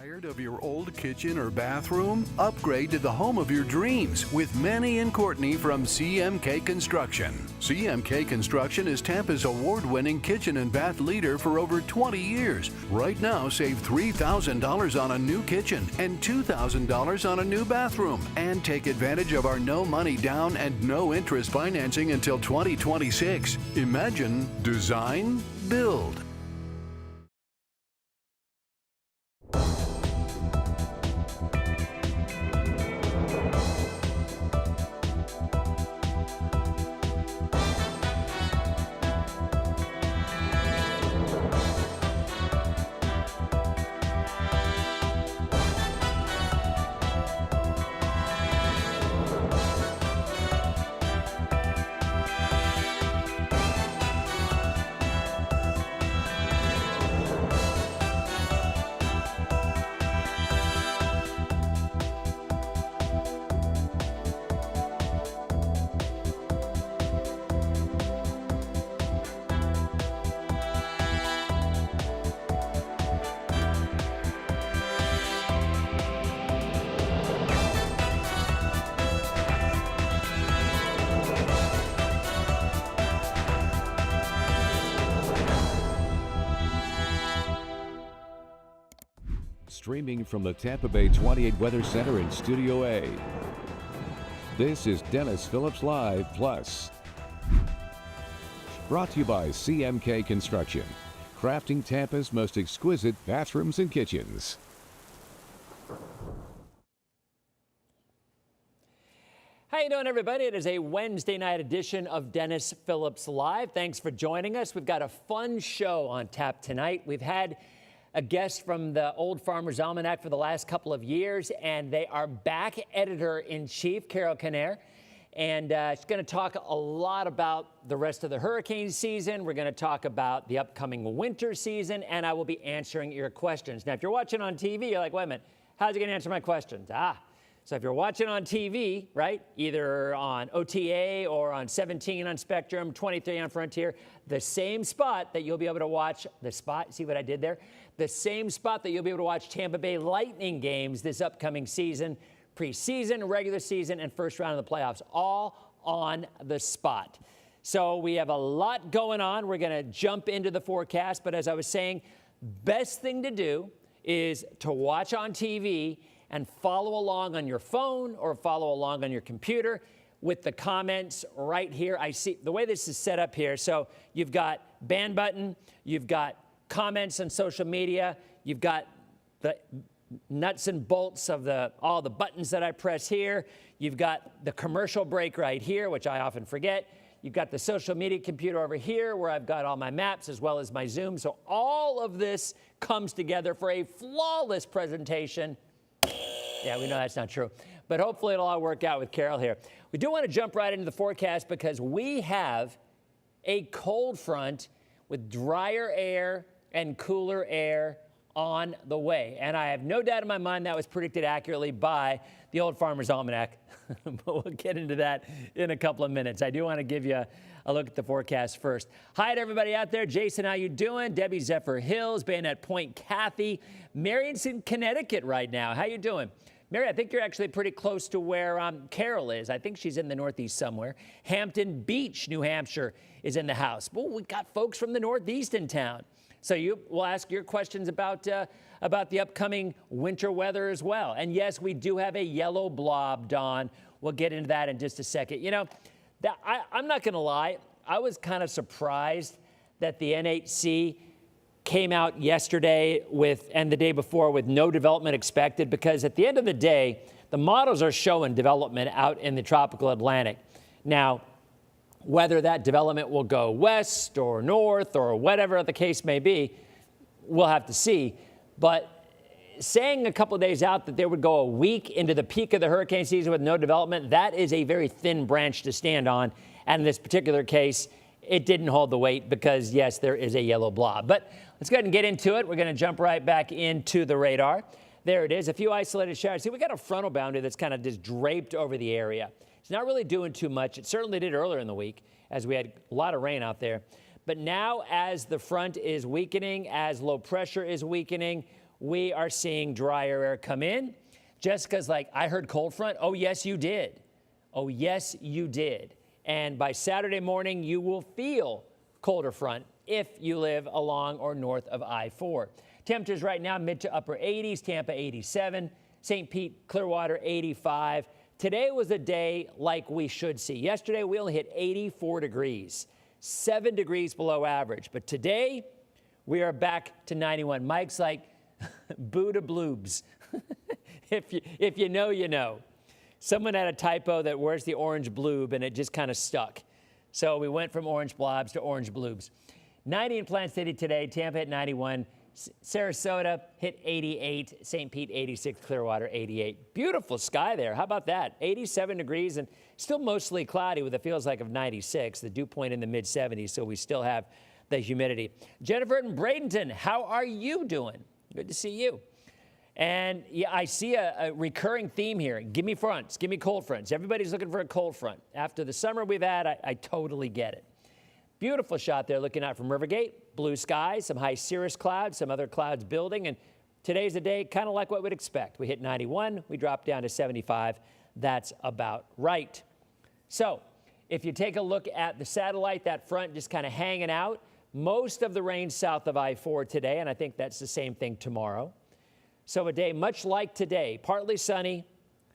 Tired of your old kitchen or bathroom? Upgrade to the home of your dreams with Manny and Courtney from CMK Construction. CMK Construction is Tampa's award-winning kitchen and bath leader for over 20 years. Right now, save $3,000 on a new kitchen and $2,000 on a new bathroom. And take advantage of our no money down and no interest financing until 2026. Imagine, design, build. Streaming from the Tampa Bay 28 Weather Center in Studio A. This is Dennis Phillips Live Plus. Brought to you by CMK Construction, crafting Tampa's most exquisite bathrooms and kitchens. How you doing, everybody? It is a Wednesday night edition of Dennis Phillips Live. Thanks for joining us. We've got a fun show on tap tonight. We've had a guest from the old Farmers Almanac for the last couple of years, and they are back, editor-in-chief Carol Kinnair. And she's going to talk a lot about the rest of the hurricane season. We're going to talk about the upcoming winter season, and I will be answering your questions. Now, if you're watching on TV, you're like, wait a minute, how's he going to answer my questions? So if you're watching on TV, right, either on OTA or on 17 on Spectrum, 23 on Frontier, the same spot that you'll be able to watch, see what I did there? The same spot that you'll be able to watch Tampa Bay Lightning games this upcoming season, preseason, regular season, and first round of the playoffs, all on the spot. So we have a lot going on. We're going to jump into the forecast, but as I was saying, best thing to do is to watch on TV and follow along on your phone or follow along on your computer with the comments right here. I see the way this is set up here. So you've got band button, you've got comments on social media, you've got the nuts and bolts of all the buttons that I press here. You've got the commercial break right here, which I often forget. You've got the social media computer over here where I've got all my maps as well as my Zoom. So all of this comes together for a flawless presentation. Yeah, we know that's not true, but hopefully it'll all work out with Carol here. We do want to jump right into the forecast because we have a cold front with drier air and cooler air on the way. And I have no doubt in my mind that was predicted accurately by the old Farmers Almanac, but we'll get into that in a couple of minutes. I do want to give you a look at the forecast first. Hi to everybody out there. Jason, how you doing? Debbie Zephyr Hills, Bayonet Point, Kathy. Marion's in Connecticut right now. How you doing? Mary, I think you're actually pretty close to where Carol is. I think she's in the Northeast somewhere. Hampton Beach, New Hampshire is in the house. Well, we got folks from the Northeast in town. So we'll ask your questions about the upcoming winter weather as well. And yes, we do have a yellow blob, Dawn. We'll get into that in just a second. You know, I'm not going to lie. I was kind of surprised that the NHC came out yesterday and the day before with no development expected, because at the end of the day, the models are showing development out in the tropical Atlantic. Now, whether that development will go west or north or whatever the case may be, we'll have to see. But saying a couple of days out that they would go a week into the peak of the hurricane season with no development, that is a very thin branch to stand on. And in this particular case, it didn't hold the weight because, yes, there is a yellow blob. But let's go ahead and get into it. We're going to jump right back into the radar. There it is, a few isolated showers. See, we got a frontal boundary that's kind of just draped over the area. It's not really doing too much. It certainly did earlier in the week as we had a lot of rain out there. But now as the front is weakening, as low pressure is weakening, we are seeing drier air come in. Jessica's like, I heard cold front. Oh, yes, you did. Oh, yes, you did. And by Saturday morning, you will feel colder front if you live along or north of I-4. Temperatures right now, mid to upper 80s, Tampa 87, St. Pete, Clearwater 85. Today was a day like we should see. Yesterday, we only hit 84 degrees, 7 degrees below average. But today, we are back to 91. Mike's like, Buddha bloobs. if you know, you know. Someone had a typo that where's the orange bloob, and it just kind of stuck. So we went from orange blobs to orange bloobs. 90 in Plant City today, Tampa at 91. Sarasota hit 88, St. Pete 86, Clearwater 88. Beautiful sky there. How about that? 87 degrees and still mostly cloudy with a feels like of 96. The dew point in the mid 70s, so we still have the humidity. Jennifer in Bradenton, how are you doing? Good to see you. And yeah, I see a recurring theme here. Give me fronts, give me cold fronts. Everybody's looking for a cold front. After the summer we've had, I totally get it. Beautiful shot there looking out from Rivergate. Blue skies, some high cirrus clouds, some other clouds building. And today's a day kind of like what we'd expect. We hit 91, we dropped down to 75. That's about right. So if you take a look at the satellite, that front just kind of hanging out. Most of the rain south of I-4 today, and I think that's the same thing tomorrow. So a day much like today, partly sunny,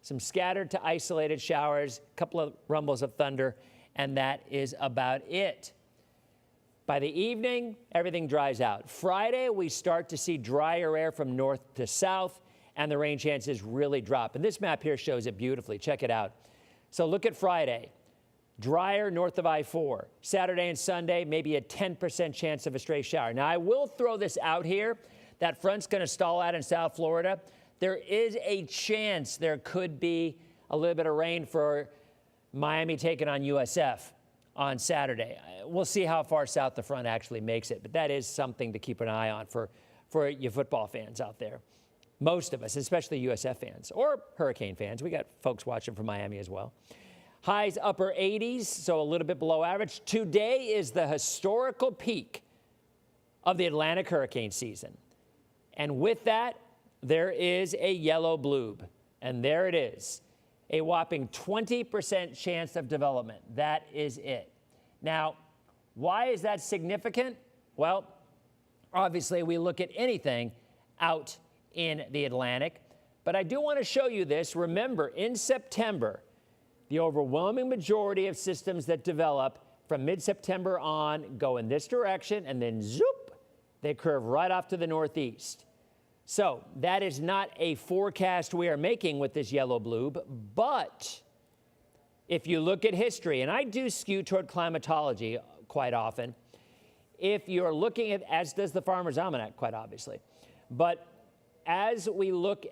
some scattered to isolated showers, a couple of rumbles of thunder, and that is about it. By the evening, everything dries out. Friday, we start to see drier air from north to south, and the rain chances really drop. And this map here shows it beautifully. Check it out. So look at Friday. Drier north of I-4. Saturday and Sunday, maybe a 10% chance of a stray shower. Now, I will throw this out here. That front's going to stall out in South Florida. There is a chance there could be a little bit of rain for Miami taking on USF on Saturday. We'll see how far south the front actually makes it, but that is something to keep an eye on for you football fans out there. Most of us, especially USF fans or Hurricane fans. We got folks watching from Miami as well. Highs upper 80s, so a little bit below average. Today is the historical peak of the Atlantic hurricane season. And with that, there is a yellow bloob. And there it is. A whopping 20% chance of development. That is it. Now, why is that significant? Well, obviously, we look at anything out in the Atlantic. But I do want to show you this. Remember, in September, the overwhelming majority of systems that develop from mid-September on go in this direction, and then zoop, they curve right off to the northeast. So that is not a forecast we are making with this yellow bloob, but if you look at history, and I do skew toward climatology quite often, if you're looking at, as does the Farmers Almanac quite obviously, but as we look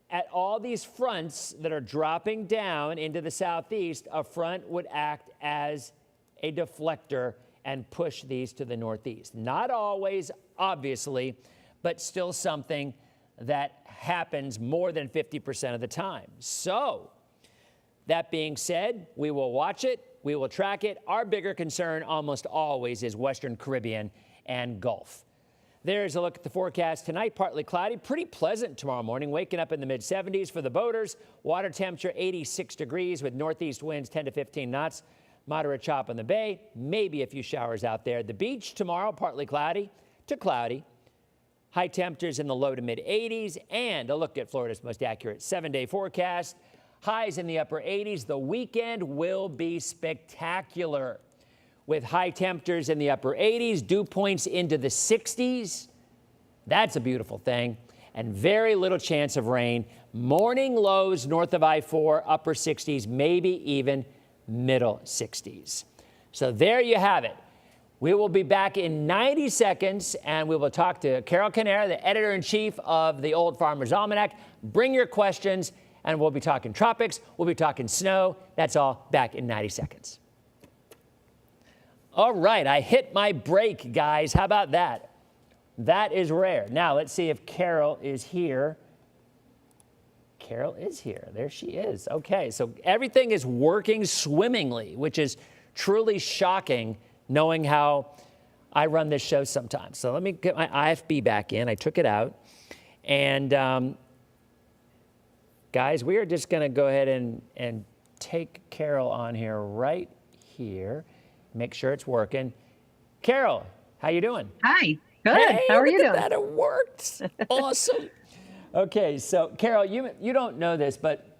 at all these fronts that are dropping down into the southeast, a front would act as a deflector and push these to the northeast. Not always, obviously, but still something that happens more than 50% of the time. So, that being said, we will watch it, we will track it. Our bigger concern almost always is Western Caribbean and Gulf. There's a look at the forecast tonight. Partly cloudy, pretty pleasant tomorrow morning, waking up in the mid-70s for the boaters. Water temperature 86 degrees with northeast winds 10 to 15 knots. Moderate chop on the bay, maybe a few showers out there. The beach tomorrow, partly cloudy to cloudy. High temperatures in the low to mid-80s, and a look at Florida's most accurate 7-day forecast. Highs in the upper 80s. The weekend will be spectacular with high temperatures in the upper 80s, dew points into the 60s. That's a beautiful thing, and very little chance of rain. Morning lows north of I-4, upper 60s, maybe even middle 60s. So there you have it. We will be back in 90 seconds, and we will talk to Carol Canera, the editor-in-chief of the Old Farmers Almanac. Bring your questions, and we'll be talking tropics. We'll be talking snow. That's all back in 90 seconds. All right, I hit my break, guys. How about that? That is rare. Now, let's see if Carol is here. Carol is here. There she is. Okay, so everything is working swimmingly, which is truly shocking, knowing how I run this show sometimes. So let me get my IFB back in. I took it out. And guys, we are just going to go ahead and take Carol on here right here. Make sure it's working. Carol, how you doing? Hi. Good. Hey, How are you look at doing? that, it worked. Awesome. Okay, so Carol, you don't know this, but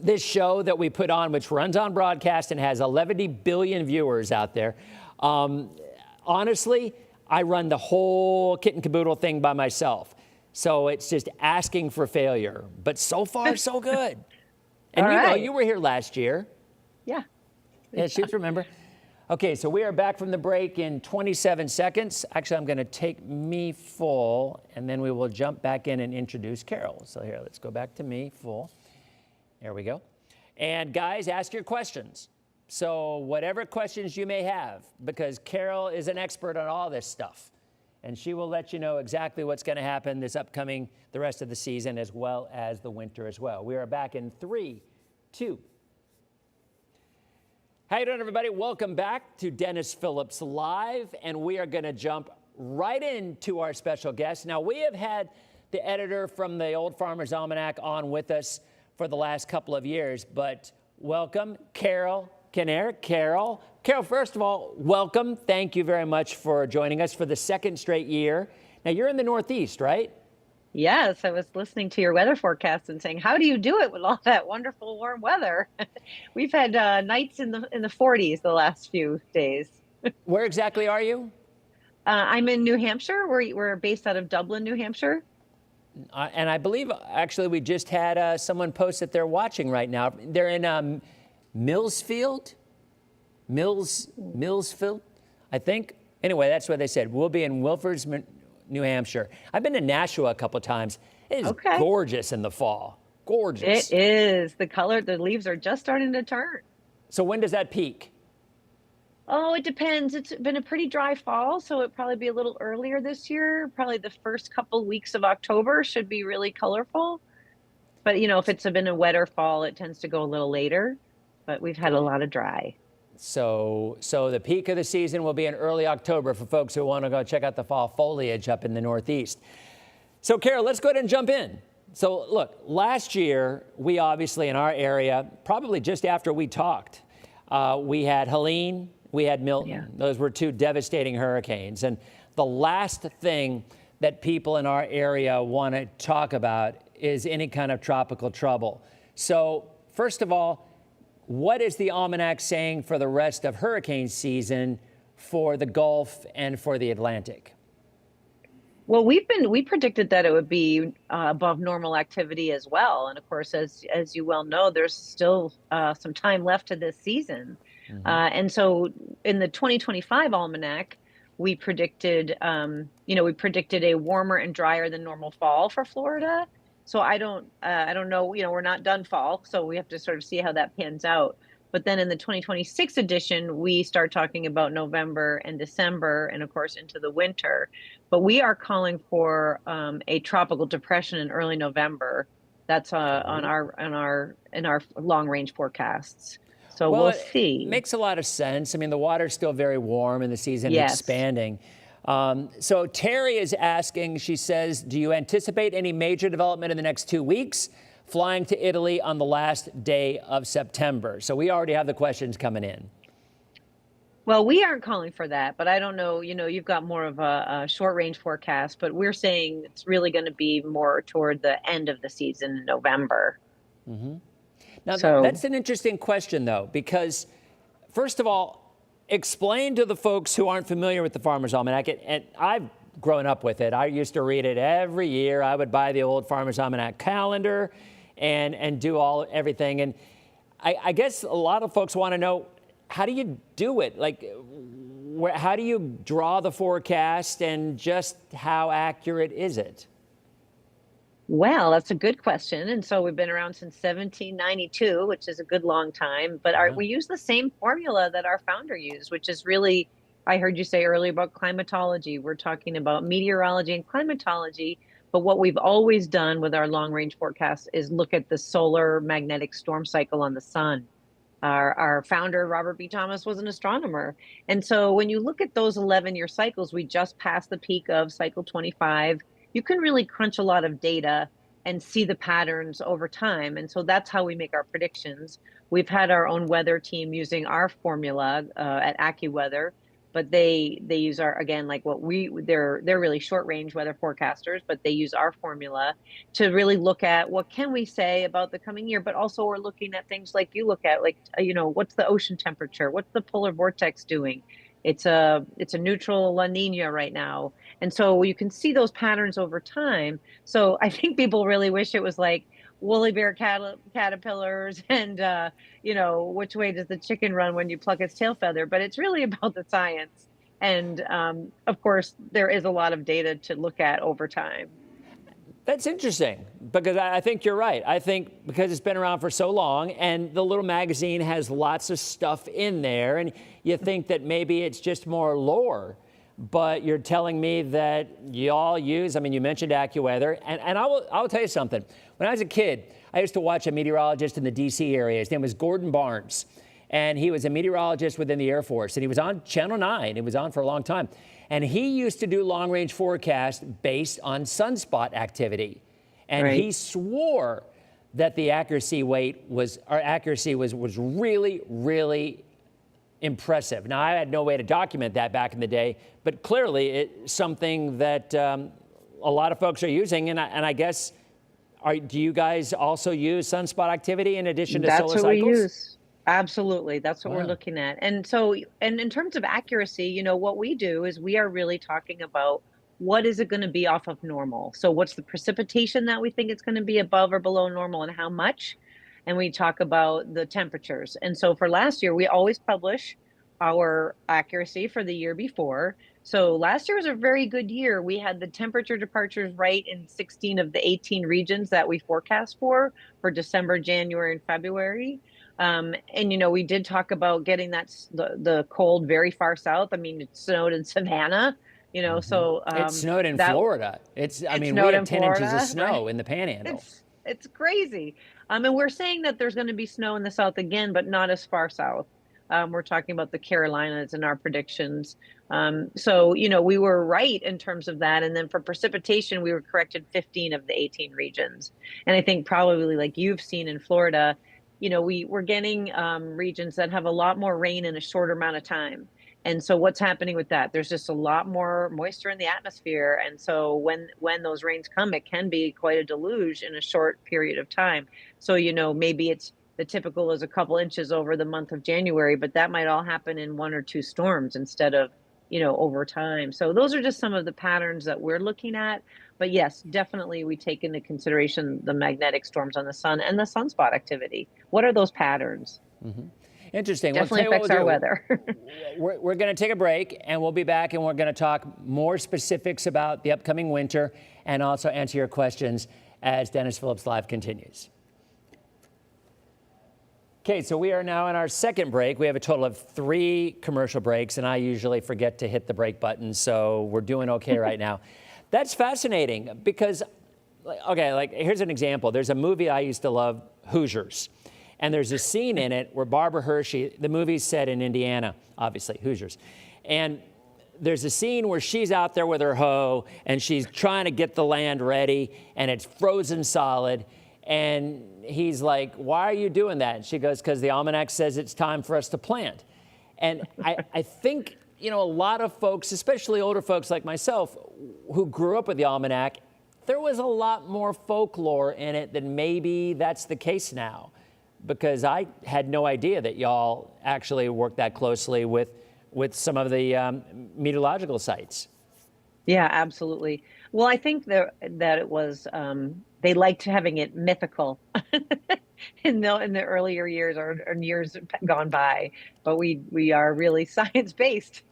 this show that we put on, which runs on broadcast and has 11 billion viewers out there, honestly, I run the whole kit and caboodle thing by myself. So it's just asking for failure. But so far, so good. And All you know, right. you were here last year. Yeah. Yeah, shoots, remember? Okay, so we are back from the break in 27 seconds. Actually, I'm going to take me full, and then we will jump back in and introduce Carol. So here, let's go back to me full. There we go. And guys, ask your questions. So whatever questions you may have, because Carol is an expert on all this stuff, and she will let you know exactly what's going to happen this upcoming, the rest of the season, as well as the winter as well. We are back in 3, 2. How you doing, everybody? Welcome back to Dennis Phillips Live, and we are going to jump right into our special guest. Now, we have had the editor from the old Farmers Almanac on with us for the last couple of years, but welcome, Carol Kinnair. Carol, first of all, welcome. Thank you very much for joining us for the second straight year. Now, you're in the Northeast, right? Yes, I was listening to your weather forecast and saying, how do you do it with all that wonderful warm weather? We've had nights in the 40s the last few days. Where exactly are you? I'm in New Hampshire. We're based out of Dublin, New Hampshire. And I believe, actually, we just had someone post that they're watching right now. They're in Millsfield, I think. Anyway, that's what they said. We'll be in Wilfords, New Hampshire. I've been to Nashua a couple times. It is gorgeous in the fall. Gorgeous. It is. The leaves are just starting to turn. So when does that peak? Oh, it depends. It's been a pretty dry fall, so it'll probably be a little earlier this year. Probably the first couple weeks of October should be really colorful. But, you know, if it's been a wetter fall, it tends to go a little later. But we've had a lot of dry. So the peak of the season will be in early October for folks who want to go check out the fall foliage up in the Northeast. So, Carol, let's go ahead and jump in. So, look, last year, we obviously in our area, probably just after we talked, we had Helene, we had Milton. Yeah. Those were two devastating hurricanes. And the last thing that people in our area want to talk about is any kind of tropical trouble. So, first of all, what is the Almanac saying for the rest of hurricane season for the Gulf and for the Atlantic? Well, we predicted that it would be above normal activity as well. And of course, as you well know, there's still some time left to this season. Mm-hmm. And so in the 2025 Almanac, we predicted, we predicted a warmer and drier than normal fall for Florida. So I don't know, we're not done fall, so we have to sort of see how that pans out. But then in the 2026 edition, we start talking about November and December, and of course into the winter. But we are calling for a tropical depression in early November. That's in our long range forecasts. So we'll see. It makes a lot of sense. I mean, the water's still very warm and the season is expanding. So Terry is asking, she says, do you anticipate any major development in the next 2 weeks? Flying to Italy on the last day of September. So we already have the questions coming in. Well, we aren't calling for that, but I don't know, you've got more of a short range forecast, but we're saying it's really going to be more toward the end of the season in November. Mm-hmm. Now, that's an interesting question, though, because first of all, explain to the folks who aren't familiar with the Farmers Almanac, and I've grown up with it. I used to read it every year. I would buy the old Farmers Almanac calendar and do everything. And I guess a lot of folks want to know, how do you do it? Like, how do you draw the forecast, and just how accurate is it? Well, that's a good question. And so we've been around since 1792, which is a good long time. But we use the same formula that our founder used, which is really, I heard you say earlier about climatology. We're talking about meteorology and climatology. But what we've always done with our long range forecasts is look at the solar magnetic storm cycle on the sun. Our founder, Robert B. Thomas, was an astronomer. And so when you look at those 11-year cycles, we just passed the peak of cycle 25. you can really crunch a lot of data and see the patterns over time. And so that's how we make our predictions. We've had our own weather team using our formula at AccuWeather, but they use our, again, like they're really short range weather forecasters, but they use our formula to really look at what can we say about the coming year. But also we're looking at things like you look at, like, what's the ocean temperature? What's the polar vortex doing? It's a neutral La Nina right now. And so you can see those patterns over time. So I think people really wish it was like woolly bear caterpillars and, which way does the chicken run when you pluck its tail feather? But it's really about the science. And of course, there is a lot of data to look at over time. That's interesting, because I think you're right. I think because it's been around for so long and the little magazine has lots of stuff in there, and you think that maybe it's just more lore, but you're telling me that y'all use, you mentioned AccuWeather, and I'll tell you something. When I was a kid, I used to watch a meteorologist in the D.C. area. His name was Gordon Barnes, and he was a meteorologist within the Air Force, and he was on Channel 9. He was on for a long time. And he used to do long-range forecasts based on sunspot activity. And he swore that the accuracy was really, really impressive. Now, I had no way to document that back in the day, but clearly it's something that a lot of folks are using. And I guess, do you guys also use sunspot activity in addition to solar cycles? That's what we use. Absolutely. That's what we're looking at. And so, and in terms of accuracy, what we do is we are really talking about what is it going to be off of normal. So what's the precipitation that we think it's going to be above or below normal and how much? And we talk about the temperatures. And so for last year, we always publish our accuracy for the year before. So last year was a very good year. We had the temperature departures right in 16 of the 18 regions that we forecast for December, January, and February. And, we did talk about getting the cold very far south. It snowed in Savannah, so. It snowed in Florida. We had 10 inches of snow in the Panhandle. It's crazy. And we're saying that there's going to be snow in the south again, but not as far south. We're talking about the Carolinas in our predictions. So, we were right in terms of that. And then for precipitation, we were corrected 15 of the 18 regions. And I think probably like you've seen in Florida, we're getting regions that have a lot more rain in a shorter amount of time. And so what's happening with that? There's just a lot more moisture in the atmosphere. And so when those rains come, it can be quite a deluge in a short period of time. So, maybe it's the typical is a couple inches over the month of January, but that might all happen in one or two storms instead of, over time. So those are just some of the patterns that we're looking at. But yes, definitely we take into consideration the magnetic storms on the sun and the sunspot activity. What are those patterns? Mm-hmm. Interesting. Definitely affects our weather. We're going to take a break, and we'll be back, and we're going to talk more specifics about the upcoming winter and also answer your questions as Dennis Phillips Live continues. Okay, so we are now in our second break. We have a total of 3 commercial breaks, and I usually forget to hit the break button, so we're doing okay right now. That's fascinating because, here's an example. There's a movie I used to love, Hoosiers. And there's a scene in it where Barbara Hershey, the movie's set in Indiana, obviously, Hoosiers. And there's a scene where she's out there with her hoe and she's trying to get the land ready and it's frozen solid. And he's like, why are you doing that? And she goes, because the almanac says it's time for us to plant. And I think, a lot of folks, especially older folks like myself, who grew up with the almanac, there was a lot more folklore in it than maybe that's the case now. Because I had no idea that y'all actually worked that closely with some of the meteorological sites. Yeah, absolutely. Well, I think that it was they liked having it mythical in the earlier years or years gone by. But we are really science based.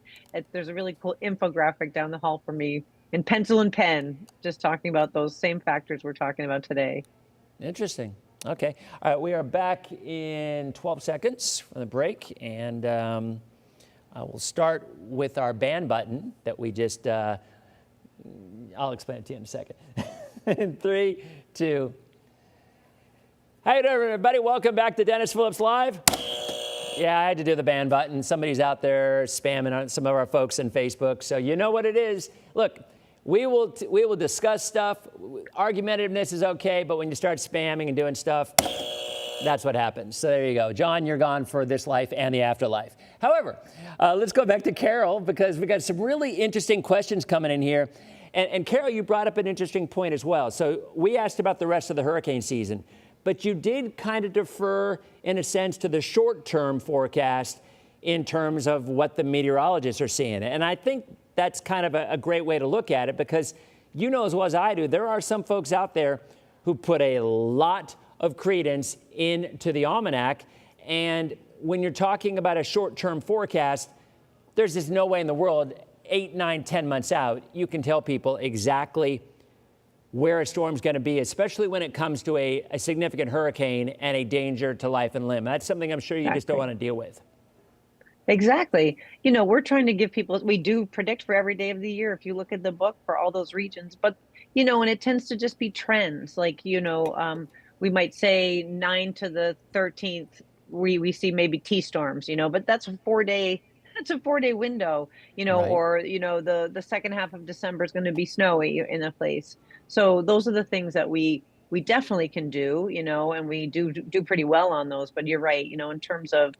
There's a really cool infographic down the hall from me in pencil and pen, just talking about those same factors we're talking about today. Interesting. Okay. All right. We are back in 12 seconds from the break. And I will start with our ban button that we just, I'll explain it to you in a second. In 3, 2. Hey there, everybody. Welcome back to Dennis Phillips Live. Yeah, I had to do the ban button. Somebody's out there spamming on some of our folks on Facebook. So you know what it is. Look, we will discuss stuff. Argumentativeness is okay, but when you start spamming and doing stuff, that's what happens. So there you go. John, you're gone for this life and the afterlife. However, let's go back to Carol, because we got some really interesting questions coming in here. And Carol, you brought up an interesting point as well. So we asked about the rest of the hurricane season, but you did kind of defer, in a sense, to the short-term forecast in terms of what the meteorologists are seeing. And I think that's kind of a great way to look at it, because you know as well as I do, there are some folks out there who put a lot of credence into the almanac. And when you're talking about a short-term forecast, there's just no way in the world 8, 9, 10 months out, you can tell people exactly where a storm's going to be, especially when it comes to a significant hurricane and a danger to life and limb. That's something I'm sure you just don't want to deal with. Exactly. You know, we're trying to give people, we do predict for every day of the year, if you look at the book, for all those regions. But, you know, and it tends to just be trends. Like, you know, we might say 9 to the 13th, we see maybe T-storms, you know, but that's a 4-day window, you know, right. Or, you know, the second half of December is going to be snowy in a place. So those are the things that we definitely can do, you know, and we do pretty well on those. But you're right, you know, in terms of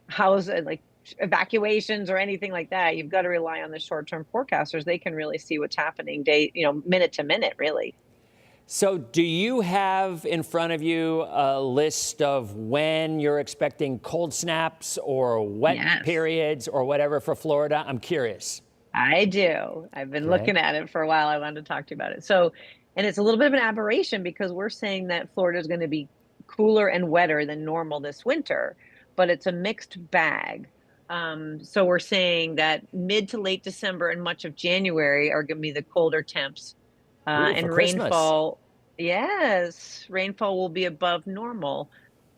how's it, like evacuations or anything like that, you've got to rely on the short-term forecasters. They can really see what's happening minute to minute, really. So do you have in front of you a list of when you're expecting cold snaps or wet periods or whatever for Florida? I'm curious. I do. I've been looking at it for a while. I wanted to talk to you about it. So, and it's a little bit of an aberration, because we're saying that Florida is going to be cooler and wetter than normal this winter, but it's a mixed bag. So we're saying that mid to late December and much of January are going to be the colder temps. And rainfall, rainfall will be above normal.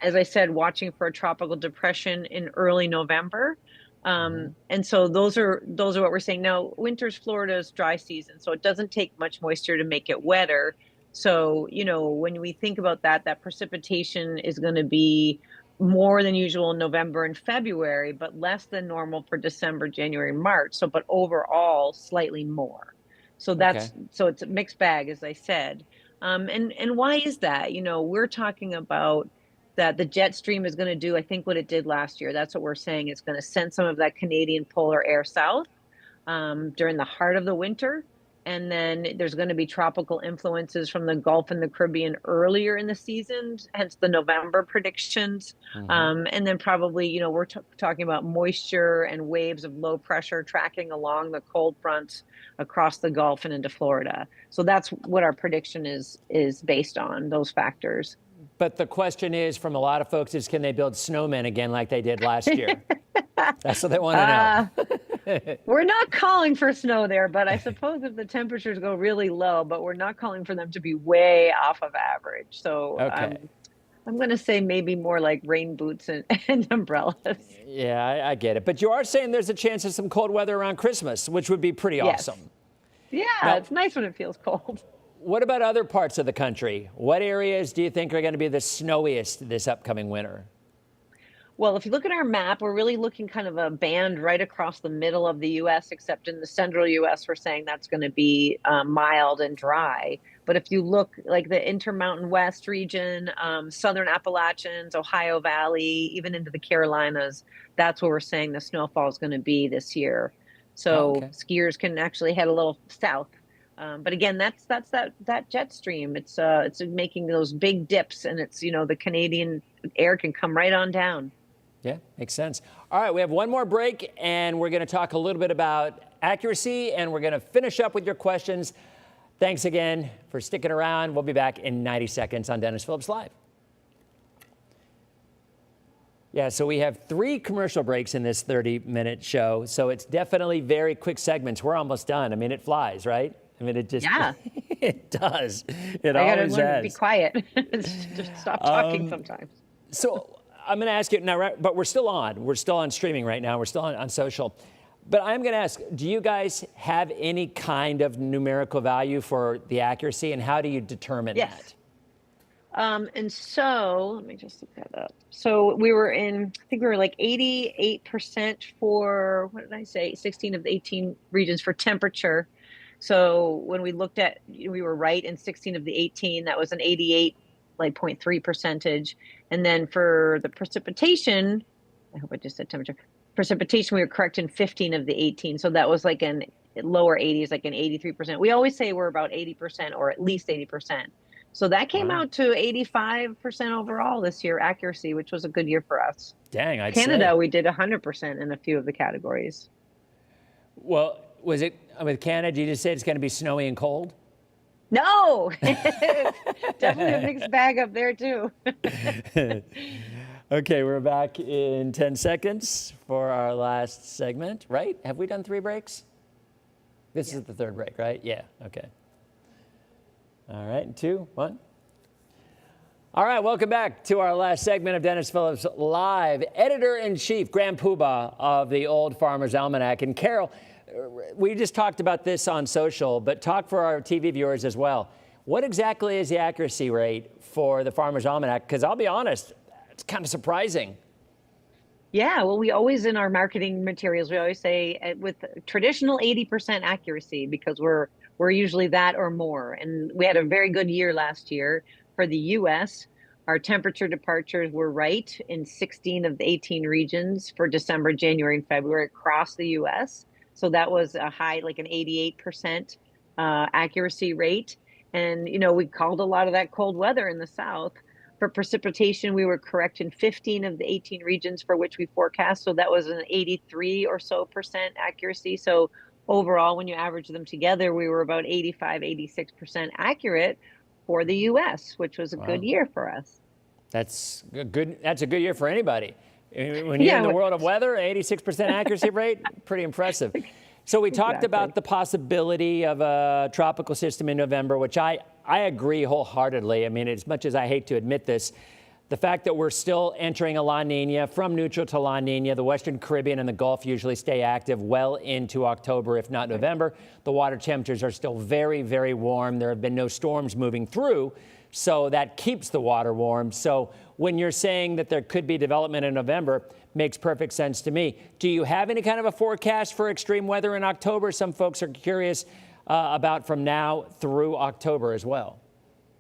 As I said, watching for a tropical depression in early November. And so those are what we're saying. Now, winter's Florida's dry season, so it doesn't take much moisture to make it wetter. So, you know, when we think about that precipitation is going to be more than usual in November and February, but less than normal for December, January, March. So, but overall, slightly more. So so it's a mixed bag, as I said. And why is that? You know, we're talking about that the jet stream is going to do, I think, what it did last year. That's what we're saying. It's going to send some of that Canadian polar air south during the heart of the winter. And then there's going to be tropical influences from the Gulf and the Caribbean earlier in the season, hence the November predictions. And then probably, you know, we're talking about moisture and waves of low pressure tracking along the cold fronts across the Gulf and into Florida. So that's what our prediction is based on, those factors. But the question is, from a lot of folks, is can they build snowmen again like they did last year? That's what they want to know. We're not calling for snow there, but I suppose if the temperatures go really low, but we're not calling for them to be way off of average. So I'm going to say maybe more like rain boots and umbrellas. Yeah, I get it. But you are saying there's a chance of some cold weather around Christmas, which would be pretty awesome. Yeah, now, it's nice when it feels cold. What about other parts of the country? What areas do you think are going to be the snowiest this upcoming winter? Well, if you look at our map, we're really looking kind of a band right across the middle of the U.S., except in the central U.S., we're saying that's going to be mild and dry. But if you look like the Intermountain West region, southern Appalachians, Ohio Valley, even into the Carolinas, that's where we're saying the snowfall is going to be this year. So skiers can actually head a little south. But again, that's that jet stream. It's making those big dips, and it's, you know, the Canadian air can come right on down. Yeah, makes sense. All right, we have one more break, and we're going to talk a little bit about accuracy, and we're going to finish up with your questions. Thanks again for sticking around. We'll be back in 90 seconds on Dennis Phillips Live. Yeah, so we have 3 commercial breaks in this 30-minute show, so it's definitely very quick segments. We're almost done. I mean, it flies, right? I mean, it just, it does. It always learn has. To be quiet. Just stop talking sometimes. So I'm going to ask you now, but we're still on. We're still on streaming right now. We're still on social. But I'm going to ask, do you guys have any kind of numerical value for the accuracy, and how do you determine that? And so let me just look that up. So we were I think we were like 88% for, what did I say? 16 of the 18 regions for temperature. So when we looked at, we were right in 16 of the 18. That was an 88, like 0.3 percentage. And then for the precipitation, I hope I just said temperature. Precipitation, we were correct in 15 of the 18. So that was like an lower 80s, like an 83%. We always say we're about 80% or at least 80%. So that came out to 85% overall this year accuracy, which was a good year for us. Dang, I'd Canada, say. we did 100% in a few of the categories. Well, was it with Canada? You just said it's going to be snowy and cold? No, definitely a mixed bag up there too. Okay, we're back in 10 seconds for our last segment, right? Have we done 3 breaks? This is the 3rd break, right? Yeah, okay. All right, 2, 1. All right, welcome back to our last segment of Dennis Phillips Live. Editor-in-Chief, Graham Poobah of the Old Farmers Almanac. And Carol, we just talked about this on social, but talk for our TV viewers as well. What exactly is the accuracy rate for the Farmers Almanac? Because I'll be honest, it's kind of surprising. Yeah, well, we always, in our marketing materials, we always say with traditional 80% accuracy, because we're usually that or more. And we had a very good year last year for the U.S. Our temperature departures were right in 16 of the 18 regions for December, January, and February across the U.S. So that was a high, like an 88% accuracy rate. And, you know, we called a lot of that cold weather in the South. For precipitation, we were correct in 15 of the 18 regions for which we forecast. So that was an 83 or so percent accuracy. So overall, when you average them together, we were about 85, 86% accurate for the U.S., which was a good year for us. That's good. That's a good year for anybody. When you're in the world of weather, 86% accuracy rate, pretty impressive. So we talked about the possibility of a tropical system in November, which I agree wholeheartedly. I mean, as much as I hate to admit this, the fact that we're still entering a La Nina, from neutral to La Nina, the Western Caribbean and the Gulf usually stay active well into October, if not November. The water temperatures are still very, very warm. There have been no storms moving through, so that keeps the water warm. So when you're saying that there could be development in November, makes perfect sense to me. Do you have any kind of a forecast for extreme weather in October? Some folks are curious about from now through October as well.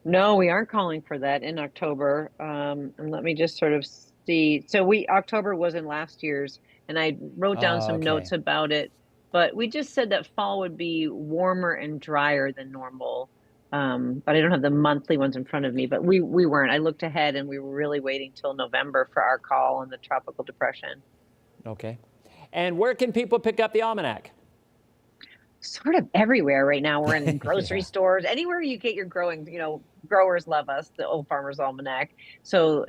No, we aren't calling for that in October. And let me just sort of see. So October was in last year's, and I wrote down some notes about it. But we just said that fall would be warmer and drier than normal. But I don't have the monthly ones in front of me. But we weren't. I looked ahead, and we were really waiting till November for our call on the tropical depression. Okay. And where can people pick up the almanac? Sort of everywhere right now. We're in grocery stores, anywhere you get your growing, you know, growers love us, the Old Farmers Almanac. So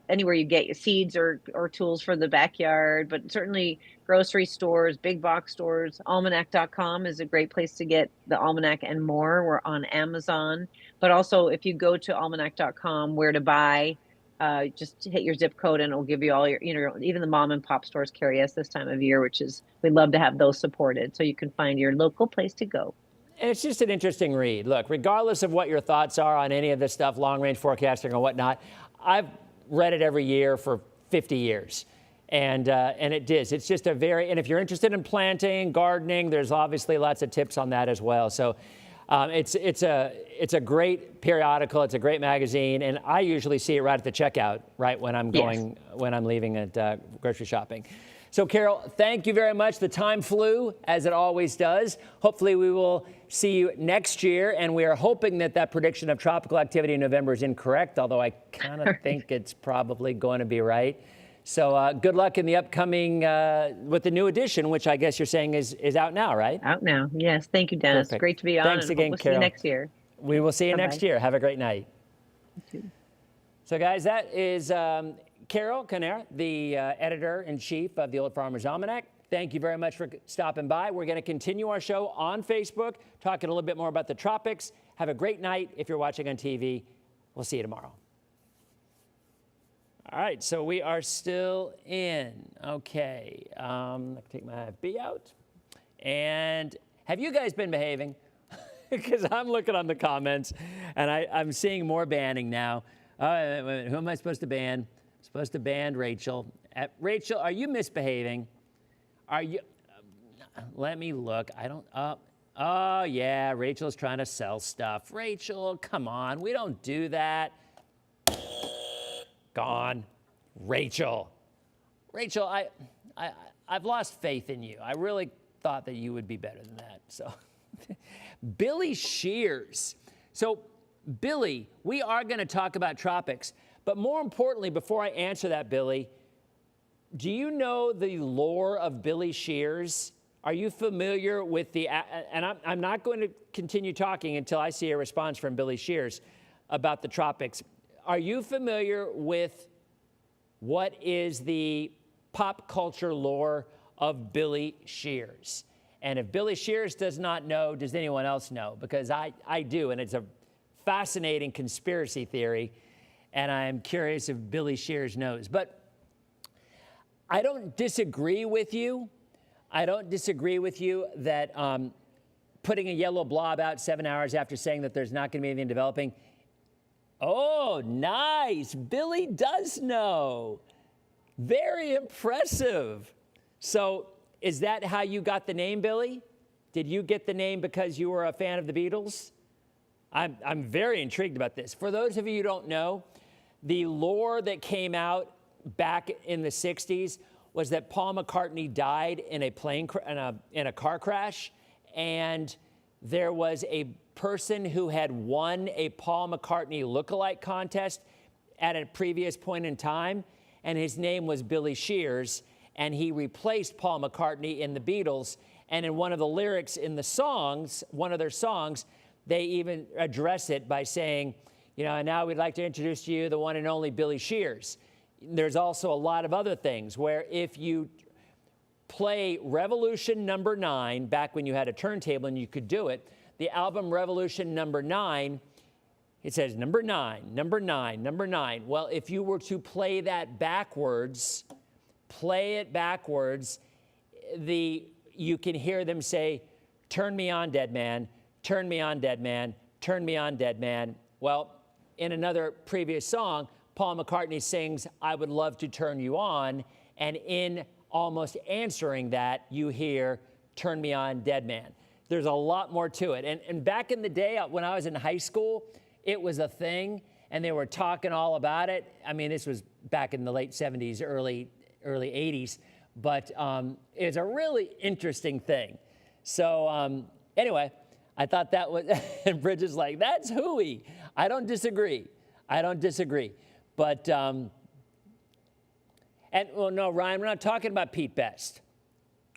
anywhere you get your seeds or tools for the backyard, but certainly grocery stores, big box stores. Almanac.com is a great place to get the almanac and more. We're on Amazon, but also if you go to almanac.com, where to buy, just hit your zip code and it'll give you all your, you know, even the mom and pop stores carry us this time of year, which is, we'd love to have those supported. So you can find your local place to go. And it's just an interesting read. Look, regardless of what your thoughts are on any of this stuff, long-range forecasting or whatnot, I've read it every year for 50 years. And it is. It's just a very, and if you're interested in planting, gardening, there's obviously lots of tips on that as well. So it's a great periodical. It's a great magazine, and I usually see it right at the checkout, right when I'm going, when I'm leaving at grocery shopping. So, Carol, thank you very much. The time flew, as it always does. Hopefully, we will see you next year, and we are hoping that that prediction of tropical activity in November is incorrect, although I kind of think it's probably going to be right. So good luck in the upcoming, with the new edition, which I guess you're saying is out now, right? Out now. Yes. Thank you, Dennis. Perfect. Great to be on. Thanks again, we'll Carol. See you next year. We will see you Bye-bye. next year. Have a great night. You too. So, guys, that is Carol Canera, the editor-in-chief of the Old Farmers Almanac. Thank you very much for stopping by. We're going to continue our show on Facebook, talking a little bit more about the tropics. Have a great night if you're watching on TV. We'll see you tomorrow. All right, so we are still in. Okay, I'll take my IFB out. And have you guys been behaving? Because I'm looking on the comments, and I'm seeing more banning now. Who am I supposed to ban? I'm supposed to ban Rachel. Rachel, are you misbehaving? Are you? Let me look. I don't. Oh, yeah, Rachel's trying to sell stuff. Rachel, come on, we don't do that. Gone. Rachel, I've lost faith in you. I really thought that you would be better than that. So, Billy Shears. So, Billy, we are going to talk about tropics, but more importantly, before I answer that, Billy, do you know the lore of Billy Shears? Are you familiar with the, and I'm not going to continue talking until I see a response from Billy Shears about the tropics. Are you familiar with what is the pop culture lore of Billy Shears? And if Billy Shears does not know, does anyone else know? Because I do, and it's a fascinating conspiracy theory, and I'm curious if Billy Shears knows. But I don't disagree with you. I don't disagree with you that putting a yellow blob out 7 hours after saying that there's not going to be anything developing. Oh, nice. Billy does know. Very impressive. So is that how you got the name, Billy? Did you get the name because you were a fan of the Beatles? I'm very intrigued about this. For those of you who don't know, the lore that came out back in the 60s was that Paul McCartney died in a car crash, and there was a person who had won a Paul McCartney lookalike contest at a previous point in time, and his name was Billy Shears, and he replaced Paul McCartney in the Beatles. And in one of the lyrics in the songs, one of their songs, they even address it by saying, you know, and now we'd like to introduce to you the one and only Billy Shears. There's also a lot of other things where if you play Revolution number 9, back when you had a turntable and you could do it, the album Revolution number 9, it says number 9, number 9, number 9. Well, if you were to play that backwards, you can hear them say, turn me on, dead man, turn me on, dead man, turn me on, dead man. Well, in another previous song, Paul McCartney sings, I would love to turn you on, and in almost answering that, you hear, turn me on, dead man. There's a lot more to it. And back in the day, when I was in high school, it was a thing, and they were talking all about it. I mean, this was back in the late 70s, early 80s, but it's a really interesting thing. So anyway, I thought that was, and Bridget's like, that's hooey. I don't disagree. But, and well, no, Ryan, we're not talking about Pete Best.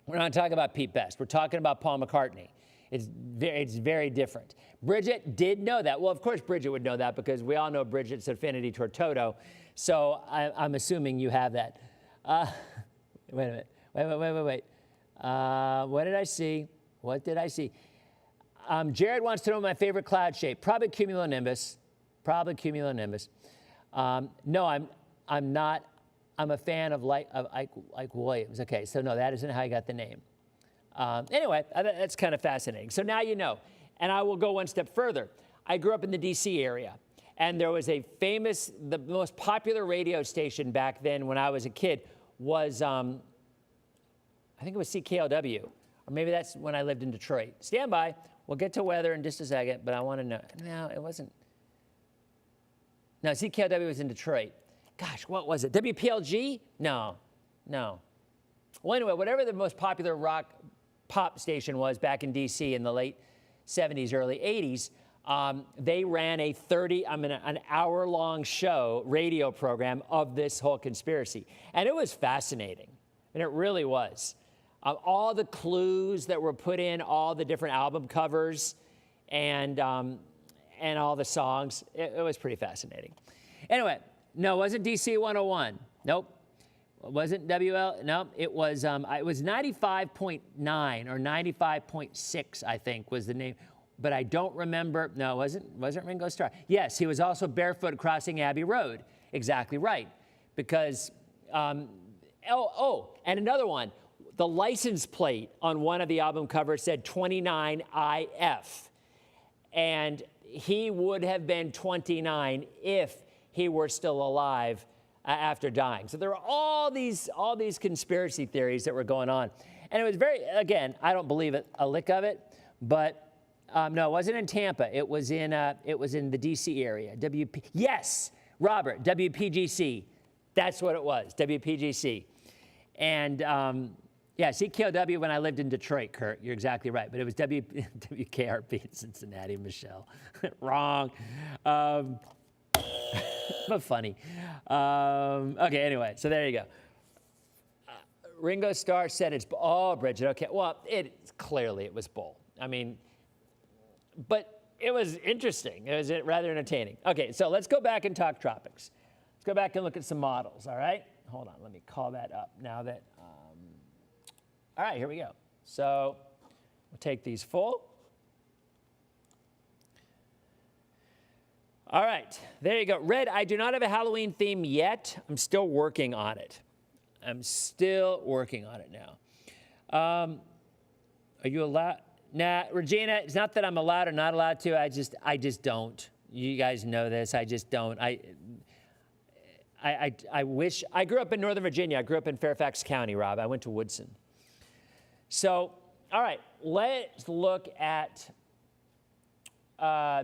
We're not talking about Pete Best. We're talking about Paul McCartney. It's very different. Bridget did know that. Well, of course, Bridget would know that because we all know Bridget's affinity toward Toto. So I'm assuming you have that. Wait a minute. Wait. What did I see? Jared wants to know my favorite cloud shape. Probably cumulonimbus. No, I'm not. I'm a fan of Ike Williams. Okay, so no, that isn't how I got the name. Anyway, that's kind of fascinating. So now you know. And I will go one step further. I grew up in the D.C. area, and there was the most popular radio station back then when I was a kid was, I think it was CKLW, or maybe that's when I lived in Detroit. Stand by. We'll get to weather in just a second, but I want to know. No, it wasn't. No, CKLW was in Detroit. Gosh, what was it? WPLG? No. Well, anyway, whatever the most popular rock pop station was back in D.C. in the late 70s, early 80s, they ran an hour-long radio program of this whole conspiracy. And it was fascinating. And it really was. All the clues that were put in, all the different album covers, and all the songs, it was pretty fascinating. Anyway, no, it wasn't DC 101. Nope. It wasn't WL. Nope. It was 95.9 or 95.6, I think, was the name. But I don't remember. No, it wasn't Ringo Starr. Yes, he was also barefoot crossing Abbey Road. Exactly right. Because, and another one. The license plate on one of the album covers said 29IF. And he would have been 29 if he were still alive after dying. So there were all these conspiracy theories that were going on. And it was again, I don't believe a lick of it, But no, it wasn't in Tampa. It was in the D.C. area. Yes, Robert, WPGC. That's what it was, WPGC. And yeah, CKOW when I lived in Detroit, Kurt. You're exactly right. But it was WKRP in Cincinnati, Michelle. Wrong. But funny. Okay, anyway, so there you go. Ringo Starr said it's, oh, Bridget, okay. Well, clearly it was bull. I mean, but it was interesting. It was rather entertaining. Okay, so let's go back and talk tropics. Let's go back and look at some models, all right? Hold on, let me call that up now that, all right, here we go. So we'll take these full. All right, there you go. Red, I do not have a Halloween theme yet. I'm still working on it. I'm still working on it now. Are you allowed? Nah, Regina, it's not that I'm allowed or not allowed to. I just don't. You guys know this. I just don't. I wish. I grew up in Northern Virginia. I grew up in Fairfax County, Rob. I went to Woodson. So, all right, let's look at,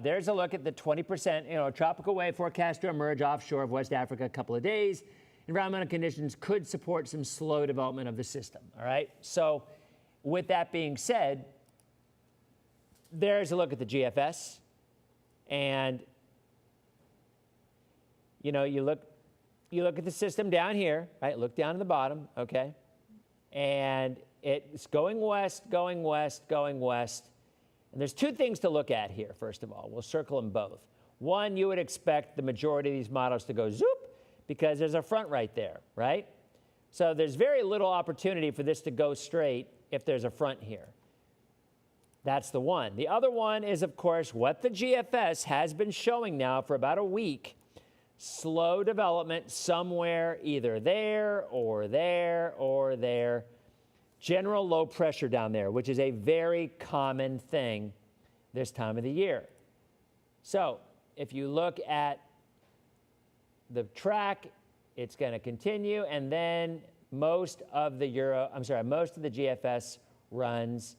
there's a look at the 20%, tropical wave forecast to emerge offshore of West Africa a couple of days. Environmental conditions could support some slow development of the system, all right? So with that being said, there's a look at the GFS. And, you look at the system down here, right? Look down at the bottom, okay? And it's going west, going west, going west. And there's two things to look at here, first of all. We'll circle them both. One, you would expect the majority of these models to go zoop, because there's a front right there, right? So there's very little opportunity for this to go straight if there's a front here. That's the one. The other one is, of course, what the GFS has been showing now for about a week. Slow development somewhere either there or there or there. General low pressure down there, which is a very common thing this time of the year. So if you look at the track, it's going to continue, and then most of the GFS runs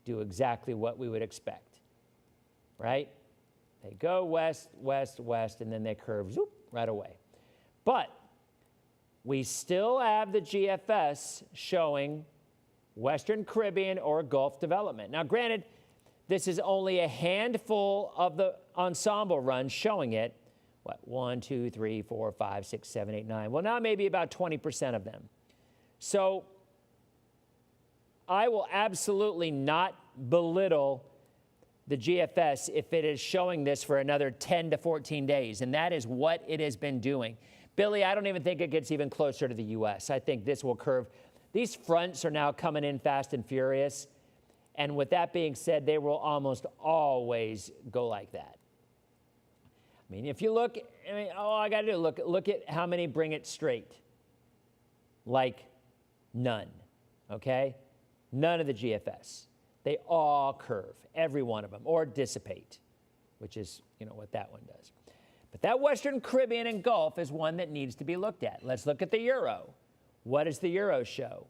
do exactly what we would expect, right? They go west, west, west, and then they curve zoop, right away. But we still have the GFS showing Western Caribbean or Gulf development. Now, granted, this is only a handful of the ensemble runs showing it. What, 1, 2, 3, 4, 5, 6, 7, 8, 9. Well, now maybe about 20% of them. So I will absolutely not belittle the GFS if it is showing this for another 10 to 14 days, and that is what it has been doing. Billy, I don't even think it gets even closer to the U.S. I think this will curve. These fronts are now coming in fast and furious, and with that being said, they will almost always go like that. I mean, if you look, all I got to do, look at how many bring it straight. Like none, okay? None of the GFS. They all curve, every one of them, or dissipate, which is, what that one does. But that Western Caribbean and Gulf is one that needs to be looked at. Let's look at the Euro. What does the Euro show?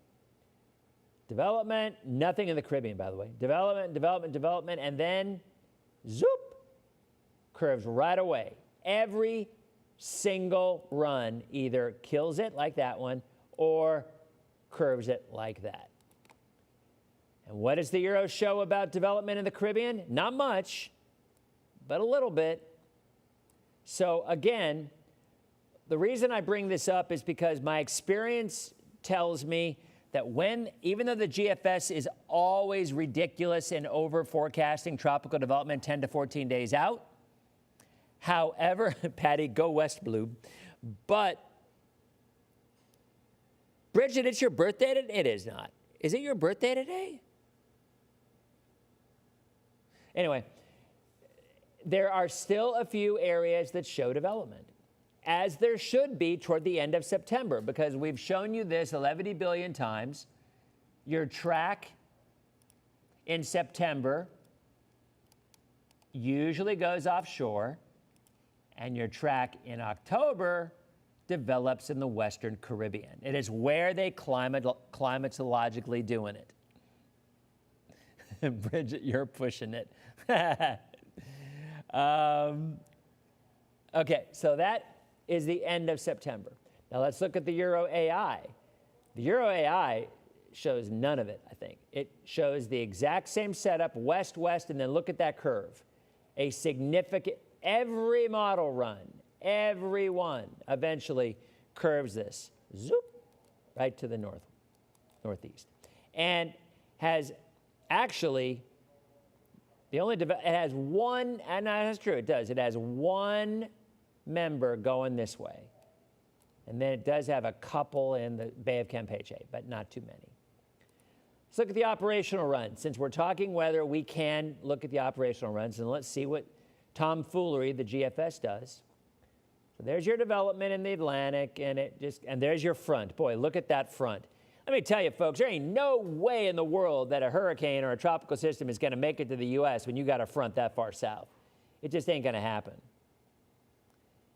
Development, nothing in the Caribbean, by the way. Development, development, development, and then zoop. Curves right away. Every single run either kills it like that one or curves it like that. And what does the Euro show about development in the Caribbean? Not much, but a little bit. So again, the reason I bring this up is because my experience tells me that even though the GFS is always ridiculous in over forecasting tropical development 10 to 14 days out, however, Patty, go west, blue. But, Bridget, it's your birthday today? It is not. Is it your birthday today? Anyway, there are still a few areas that show development, as there should be toward the end of September, because we've shown you this 11 billion times. Your track in September usually goes offshore, and your track in October develops in the Western Caribbean. It is where they climatologically doing it. Bridget, you're pushing it. Okay, so that is the end of September. Now let's look at the Euro AI. The Euro AI shows none of it, I think. It shows the exact same setup, west-west, and then look at that curve. A significant, every model run, every one eventually curves this, zoop, right to the northeast. And has actually, it has one, and that's true, it does. It has one member going this way. And then it does have a couple in the Bay of Campeche, but not too many. Let's look at the operational runs. Since we're talking weather, we can look at the operational runs, and let's see what tomfoolery the GFS does. So there's your development in the Atlantic, and there's your front. Boy, look at that front. Let me tell you, folks, there ain't no way in the world that a hurricane or a tropical system is going to make it to the U.S. when you got a front that far south. It just ain't going to happen.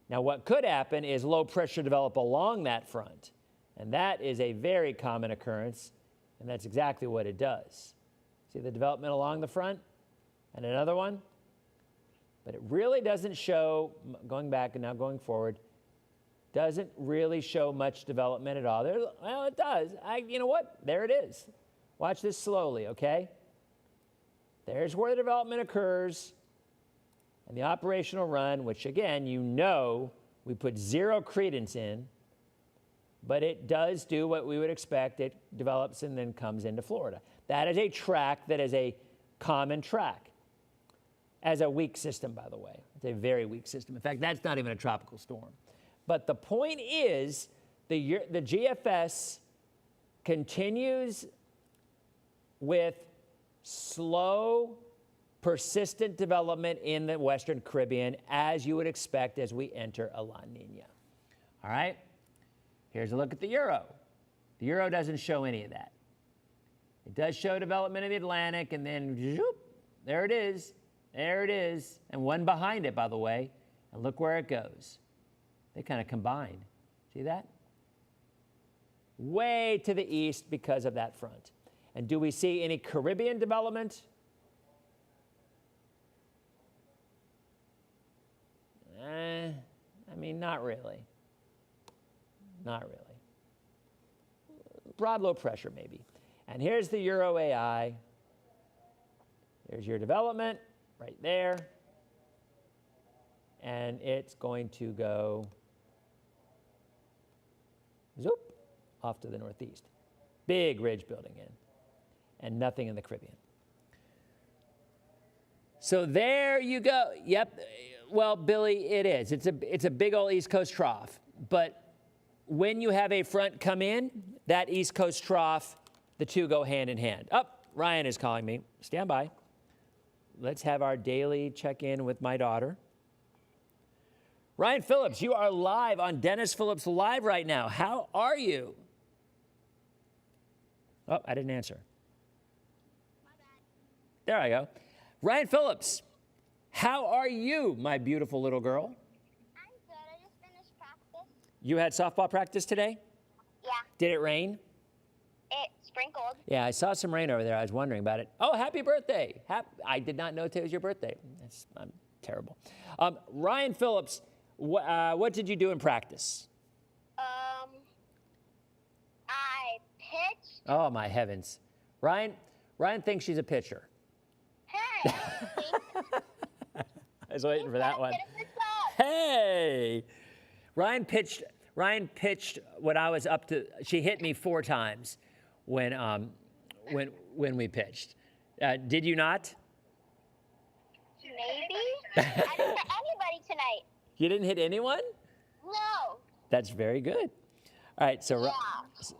Now, what could happen is low pressure develop along that front, and that is a very common occurrence, and that's exactly what it does. See the development along the front? And another one? But it really doesn't show, going back and now going forward, doesn't really show much development at all. Well, it does. You know what? There it is. Watch this slowly, okay? There's where the development occurs. And the operational run, which again, you know, we put zero credence in, but it does do what we would expect. It develops and then comes into Florida. That is a track that is a common track. As a weak system, by the way. It's a very weak system. In fact, that's not even a tropical storm. But the point is, the GFS continues with slow, persistent development in the Western Caribbean, as you would expect as we enter a La Nina. All right? Here's a look at the Euro. The Euro doesn't show any of that. It does show development in the Atlantic, and then, zoop, there it is. There it is. And one behind it, by the way. And look where it goes. They kind of combine. See that? Way to the east because of that front. And do we see any Caribbean development? I mean, not really. Not really. Broad low pressure, maybe. And here's the Euro AI. There's your development right there. And it's going to go zoop off to the northeast. Big ridge building in. And nothing in the Caribbean. So there you go. Yep. Well, Billy, it is. It's a big old East Coast trough. But when you have a front come in, that East Coast trough, the two go hand in hand. Ryan is calling me. Stand by. Let's have our daily check-in with my daughter. Ryan Phillips, you are live on Dennis Phillips Live right now. How are you? Oh, I didn't answer. My bad. There I go. Ryan Phillips, how are you, my beautiful little girl? I'm good. I just finished practice. You had softball practice today? Yeah. Did it rain? It sprinkled. Yeah, I saw some rain over there. I was wondering about it. Oh, happy birthday. I did not know today was your birthday. I'm terrible. Ryan Phillips, what did you do in practice? I pitched. Oh, my heavens. Ryan thinks she's a pitcher. Hey. I was waiting for that one. Get a pitch up. Hey! Ryan pitched when I was up to, she hit me 4 times when we pitched. Did you not? Maybe. I didn't hit anybody tonight. You didn't hit anyone? No. That's very good. All right, so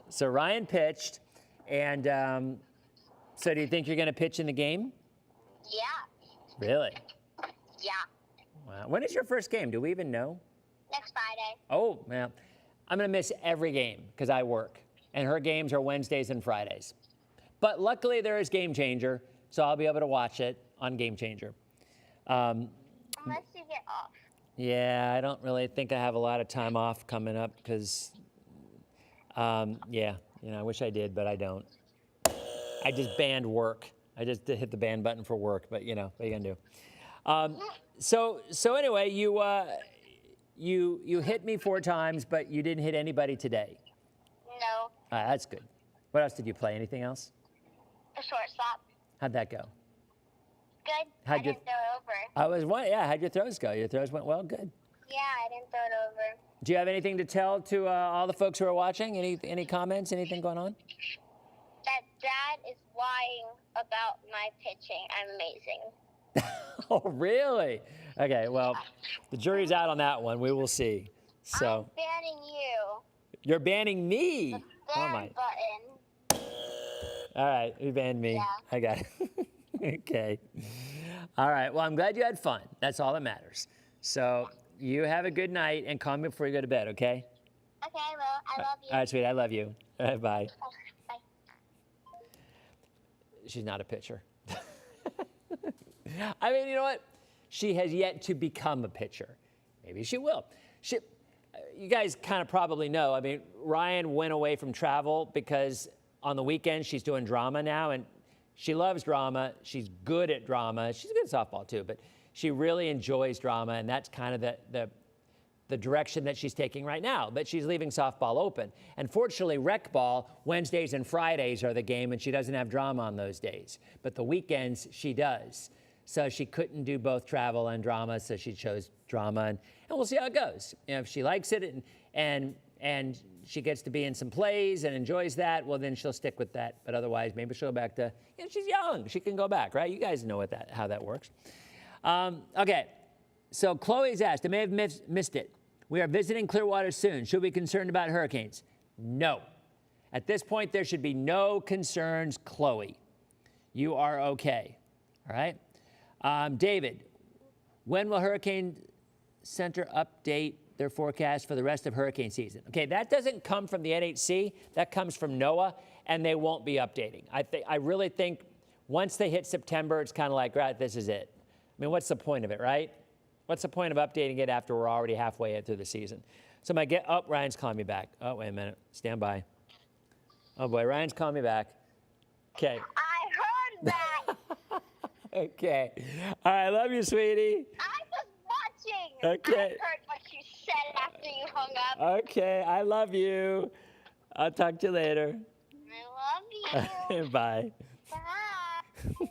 so Ryan pitched, and so do you think you're going to pitch in the game? Yeah. Really? Yeah. Wow. When is your first game? Do we even know? Next Friday. Oh, well, I'm going to miss every game because I work, and her games are Wednesdays and Fridays. But luckily, there is Game Changer, so I'll be able to watch it on Game Changer. Unless you get off. Yeah, I don't really think I have a lot of time off coming up because, I wish I did, but I don't. I just banned work I just hit the ban button for work, but you know, what are you gonna do? So anyway, you hit me 4 times, but you didn't hit anybody today. No. That's good. What else did you play? Anything else? A shortstop. How'd that go? Good. How'd I you- didn't throw it over. How'd your throws go? Your throws went well? Good. Yeah, I didn't throw it over. Do you have anything to tell to all the folks who are watching? Any comments? Anything going on? That Dad is lying about my pitching. I'm amazing. Oh, really? Okay, well, the jury's out on that one. We will see. So I'm banning you. you're banning me. Oh Ban my. button. All right, you banned me. Yeah. I got it. Okay. All right. Well, I'm glad you had fun. That's all that matters. So you have a good night and call me before you go to bed, okay? Okay, well, I love you. All right, sweetie. I love you. All right, bye. Bye. She's not a pitcher. I mean, you know what? She has yet to become a pitcher. Maybe she will. You guys kind of probably know. I mean, Ryan went away from travel because on the weekends she's doing drama now, and she loves drama. She's good at drama. She's good at softball too, but she really enjoys drama, and that's kind of the direction that she's taking right now. But she's leaving softball open. And fortunately, rec ball, Wednesdays and Fridays are the game, and she doesn't have drama on those days. But the weekends, she does. So she couldn't do both travel and drama, so she chose drama, and we'll see how it goes. You know, if she likes it and she gets to be in some plays and enjoys that, well, then she'll stick with that. But otherwise, maybe she'll go back to, you know, she's young. She can go back, right? You guys know how that works. Okay, so Chloe's asked, I may have missed it. We are visiting Clearwater soon. Should we be concerned about hurricanes? No. At this point, there should be no concerns, Chloe. You are okay, all right? David, when will Hurricane Center update their forecast for the rest of hurricane season? Okay, that doesn't come from the NHC. That comes from NOAA, and they won't be updating. I really think once they hit September, it's kind of like, right, this is it. I mean, what's the point of it, right? What's the point of updating it after we're already halfway through the season? So Ryan's calling me back. Oh, wait a minute. Stand by. Oh, boy, Ryan's calling me back. Okay. I heard that. Okay. All right, I love you, sweetie. I was watching. Okay. I heard what you said after you hung up. Okay, I love you. I'll talk to you later. I love you. Bye. Bye.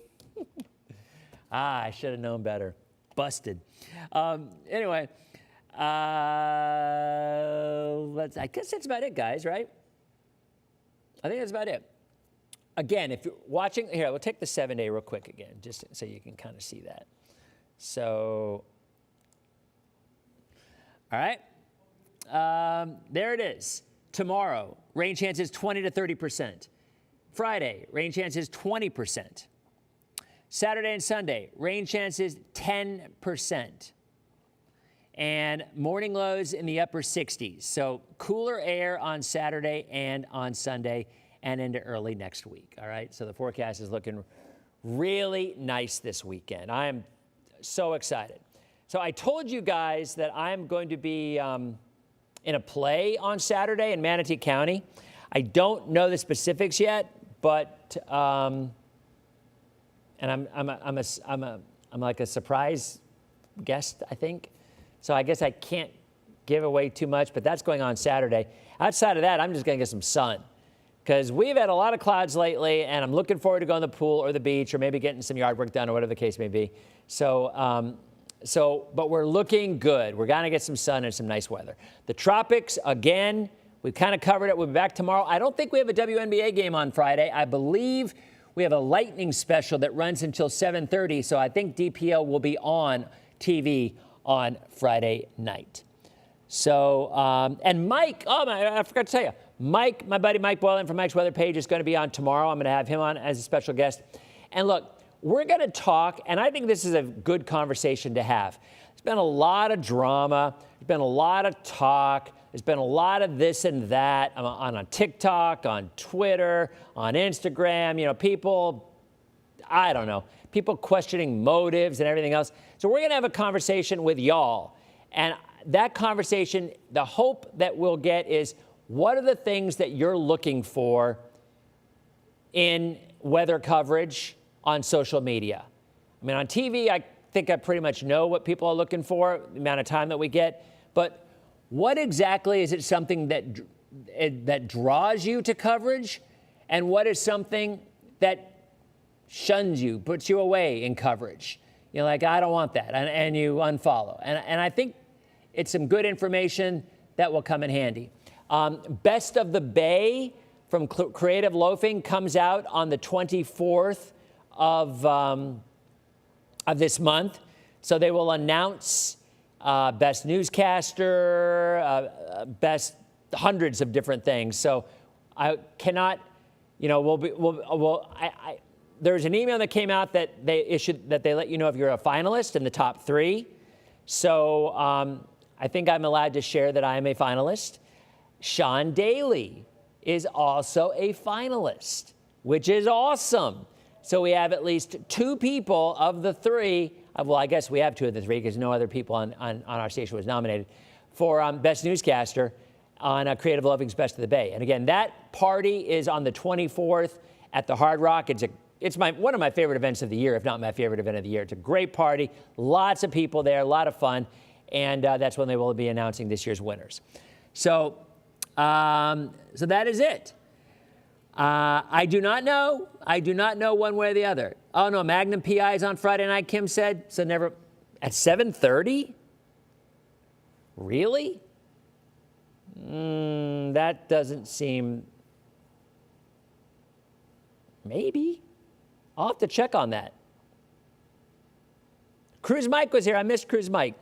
I should have known better. Busted. Anyway, I guess that's about it, guys, right? I think that's about it. Again, if you're watching, here, we'll take the 7-day real quick again, just so you can kind of see that. So, all right. There it is. Tomorrow, rain chances 20 to 30%. Friday, rain chances 20%. Saturday and Sunday, rain chances 10%. And morning lows in the upper 60s. So cooler air on Saturday and on Sunday and into early next week, all right? So the forecast is looking really nice this weekend. I am so excited. So I told you guys that I'm going to be in a play on Saturday in Manatee County. I don't know the specifics yet, but and I'm like a surprise guest, I think. So I guess I can't give away too much, but that's going on Saturday. Outside of that, I'm just going to get some sun, because we've had a lot of clouds lately, and I'm looking forward to going to the pool or the beach or maybe getting some yard work done or whatever the case may be. So, but we're looking good. We're going to get some sun and some nice weather. The tropics, again, we've kind of covered it. We'll be back tomorrow. I don't think we have a WNBA game on Friday. I believe we have a lightning special that runs until 7:30, so I think DPL will be on TV on Friday night. So, and Mike, I forgot to tell you, Mike, my buddy Mike Boylan from Mike's Weather Page is going to be on tomorrow. I'm going to have him on as a special guest. And look, we're going to talk, and I think this is a good conversation to have. There's been a lot of drama. There's been a lot of talk. There's been a lot of this and that on TikTok, on Twitter, on Instagram. You know, people, I don't know, people questioning motives and everything else. So we're going to have a conversation with y'all. And that conversation, the hope that we'll get is, what are the things that you're looking for in weather coverage on social media. I mean, on TV, I think I pretty much know what people are looking for, the amount of time that we get. But what exactly is it something that draws you to coverage? And what is something that shuns you, puts you away in coverage? You're like, I don't want that, and you unfollow. And I think it's some good information that will come in handy. Best of the Bay from Creative Loafing comes out on the 24th of this month. So they will announce best newscaster, best hundreds of different things. So I cannot, there's an email that came out that they issued that they let you know if you're a finalist in the top 3. So I think I'm allowed to share that I am a finalist. Sean Daly is also a finalist, which is awesome. So we have at least 2 people of the 3. Well, I guess we have 2 of the 3 because no other people on our station was nominated for Best Newscaster on Creative Loafing's Best of the Bay. And again, that party is on the 24th at the Hard Rock. It's one of my favorite events of the year, if not my favorite event of the year. It's a great party, lots of people there, a lot of fun, and that's when they will be announcing this year's winners. So that is it. I do not know one way or the other. Oh no, Magnum PI is on Friday night, Kim said. So never, at 7:30? Really? That doesn't seem, maybe. I'll have to check on that. Cruise Mike was here. I missed Cruise Mike.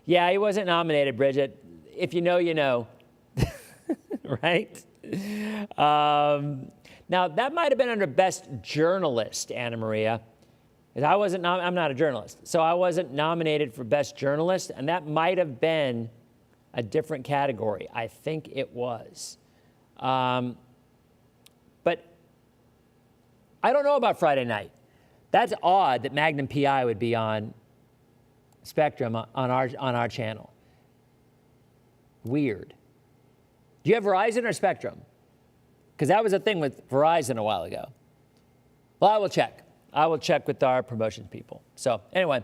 Yeah, he wasn't nominated, Bridget. If you know, you know. Right? Now, that might have been under Best Journalist, Anna Maria. Because I'm not a journalist. So I wasn't nominated for Best Journalist, and that might have been a different category. I think it was. But I don't know about Friday night. That's odd that Magnum PI would be on Spectrum on our channel. Weird. Do you have Verizon or Spectrum? Because that was a thing with Verizon a while ago. Well, I will check. I will check with our promotions people. So anyway,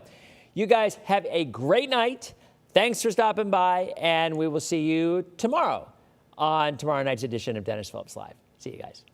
you guys have a great night. Thanks for stopping by, and we will see you tomorrow on tomorrow night's edition of Dennis Phillips Live. See you guys.